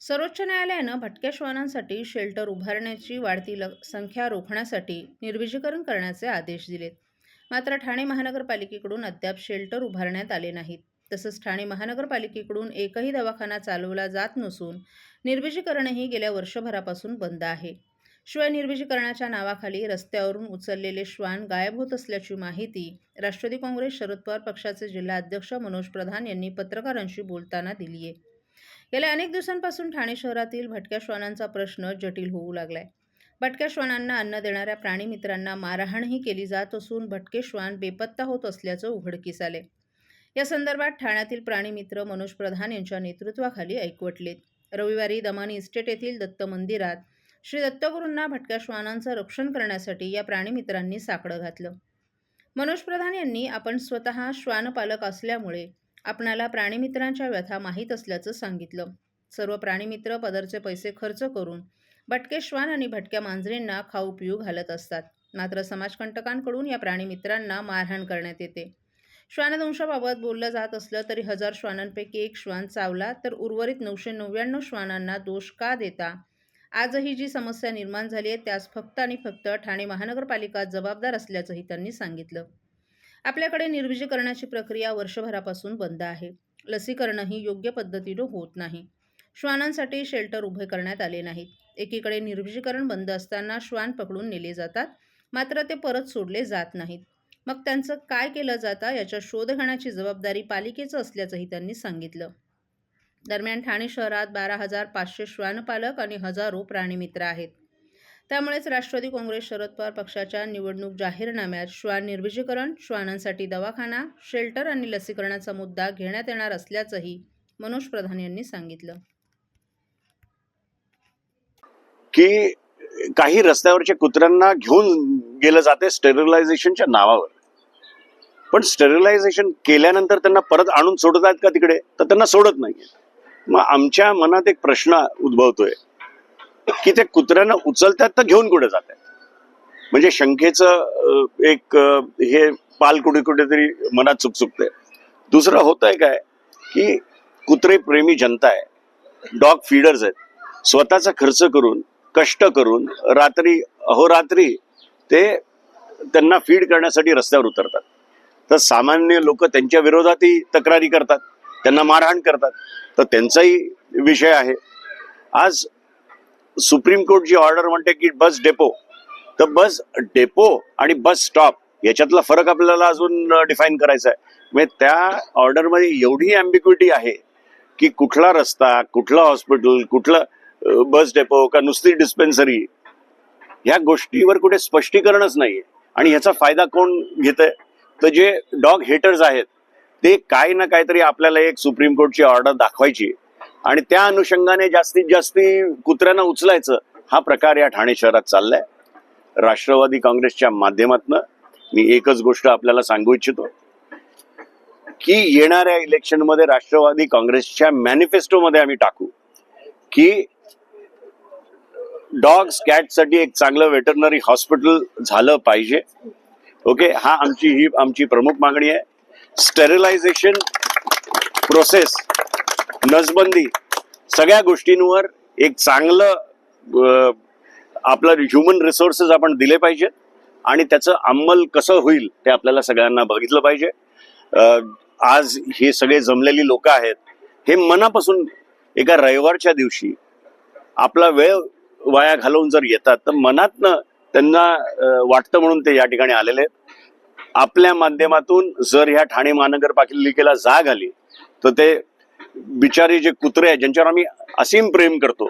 सर्वोच्च न्यायालयानं भटक्या श्वानांसाठी शेल्टर उभारण्याची वाढती संख्या रोखण्यासाठी निर्विजीकरण करण्याचे आदेश दिलेत. मात्र ठाणे महानगरपालिकेकडून अद्याप शेल्टर उभारण्यात आले नाहीत. तसंच ठाणे महानगरपालिकेकडून एकही दवाखाना चालवला जात नसून निर्विजीकरणही गेल्या वर्षभरापासून बंद आहे. शिवाय निर्विजीकरणाच्या नावाखाली रस्त्यावरून उचललेले श्वान गायब होत असल्याची माहिती राष्ट्रवादी काँग्रेस शरद पवार पक्षाचे जिल्हा अध्यक्ष मनोज प्रधान यांनी पत्रकारांशी बोलताना दिली आहे. गेल्या अनेक दिवसांपासून ठाणे शहरातील भटक्या श्वानांचा प्रश्न जटिल होऊ लागलाय. भटक्या श्वानांना अन्न देणाऱ्या प्राणीमित्रांना मारहाणही केली जात असून भटके श्वान बेपत्ता होत असल्याचं उघडकीस आले. या संदर्भात ठाण्यातील प्राणीमित्र मनोज प्रधान यांच्या नेतृत्वाखाली ऐकवटलेत. रविवारी दमानी इस्टेट येथील दत्त मंदिरात श्री दत्तगुरूंना भटक्या श्वानांचं रक्षण करण्यासाठी या प्राणीमित्रांनी साकडं घातलं. मनोज प्रधान यांनी आपण स्वतः श्वानपालक असल्यामुळे आपणाला प्राणीमित्रांच्या व्यथा माहीत असल्याचं सांगितलं. सर्व प्राणीमित्र पदरचे पैसे खर्च करून भटके श्वान आणि भटक्या मांजरींना खाऊ पिऊ घालत असतात. मात्र समाजकंटकांकडून या प्राणीमित्रांना मारहाण करण्यात येते. श्वानदंशाबाबत बोललं जात असलं तरी 1000 श्वानांपैकी एक श्वान चावला तर उर्वरित 999 श्वानांना दोष का देता? आजही जी समस्या निर्माण झाली आहे त्यास फक्त आणि फक्त ठाणे महानगरपालिका जबाबदार असल्याचंही त्यांनी सांगितलं. आपल्याकडे निर्विजीकरणाची प्रक्रिया वर्षभरापासून बंद आहे. लसीकरणही योग्य पद्धतीनं होत नाही. श्वानांसाठी शेल्टर उभे करण्यात आले नाहीत. एकीकडे निर्विजीकरण बंद असताना श्वान पकडून नेले जातात, मात्र ते परत सोडले जात नाहीत. मग त्यांचं काय केलं जातं याचा शोध घेण्याची जबाबदारी पालिकेचं असल्याचंही त्यांनी सांगितलं. दरम्यान ठाणे शहरात 12,500 श्वानपालक आणि हजारो प्राणीमित्र आहेत. त्यामुळेच राष्ट्रवादी काँग्रेस शरद पवार पक्षाच्या निवडणूक जाहीरनाम्यात श्वान निर्विजीकरण, श्वानांसाठी दवाखाना, शेल्टर आणि लसीकरणाचा मुद्दा घेण्यात येणार असल्याचंही मनोज प्रधान यांनी सांगितलं. की काही रस्त्यावरच्या कुत्र्यांना घेऊन गेलं जाते स्टेरिलायझेशनच्या नावावर, पण स्टेरिलायझेशन केल्यानंतर त्यांना परत आणून सोडत आहेत का तिकडे? तर त्यांना सोडत नाहीये. मग आमच्या मनात एक प्रश्न उद्भवतोय की ते कुत्र्यांना उचलतात तर घेऊन कुठे जातात? म्हणजे शंकेचं एक हे पाल कुठेतरी मनात चुकचुकतंय. दुसरं होतंय काय की कुत्रे प्रेमी जनता आहे, डॉग फीडर्स आहेत, स्वतःचा खर्च करून कष्ट करून रात्री अहोरात्री ते त्यांना फीड करण्यासाठी रस्त्यावर उतरतात. तर सामान्य लोक त्यांच्या विरोधातही तक्रारी करतात, त्यांना मारहाण करतात. तर त्यांचाही विषय आहे. आज सुप्रीम कोर्ट जी ऑर्डर म्हणते की बस डेपो, तर बस डेपो आणि बस स्टॉप याच्यातला फरक आपल्याला अजून डिफाईन करायचा आहे. म्हणजे त्या ऑर्डरमध्ये एवढी अँबिग्विटी आहे की कुठला रस्ता, कुठलं हॉस्पिटल, कुठलं बस डेपो का नुसती डिस्पेन्सरी, ह्या गोष्टीवर कुठे स्पष्टीकरणच नाहीये. आणि ह्याचा फायदा कोण घेतंय? तर जे डॉग हेटर्स आहेत ते काय ना काहीतरी आपल्याला एक सुप्रीम कोर्टची ऑर्डर दाखवायची आणि त्या अनुषंगाने जास्तीत जास्त कुत्र्यांना उचलायचं, हा प्रकार या ठाणे शहरात चाललाय. राष्ट्रवादी काँग्रेसच्या माध्यमातून मी एकच गोष्ट आपल्याला सांगू इच्छितो की येणाऱ्या इलेक्शनमध्ये राष्ट्रवादी काँग्रेसच्या मॅनिफेस्टोमध्ये आम्ही टाकू की डॉग्स कॅटसाठी एक चांगलं वेटरनरी हॉस्पिटल झालं पाहिजे. ओके, ही आमची प्रमुख मागणी आहे. स्टेरिलायझेशन प्रोसेस, नसबंदी, सगळ्या गोष्टींवर एक चांगलं आपलं ह्युमन रिसोर्सेस आपण दिले पाहिजेत आणि त्याचं अंमल कसं होईल ते आपल्याला सगळ्यांना बघितलं पाहिजे. आज हे सगळे जमलेली लोक आहेत, हे मनापासून एका रविवारच्या दिवशी आपला वेळ वाया घालवून जर येतात तर मनातनं त्यांना वाटतं म्हणून ते या ठिकाणी आलेले आहेत. आपल्या माध्यमातून जर ह्या ठाणे महानगरपालिकेला जाग आली तर ते बिचारे जे कुत्रे आहेत ज्यांच्यावर आम्ही असीम प्रेम करतो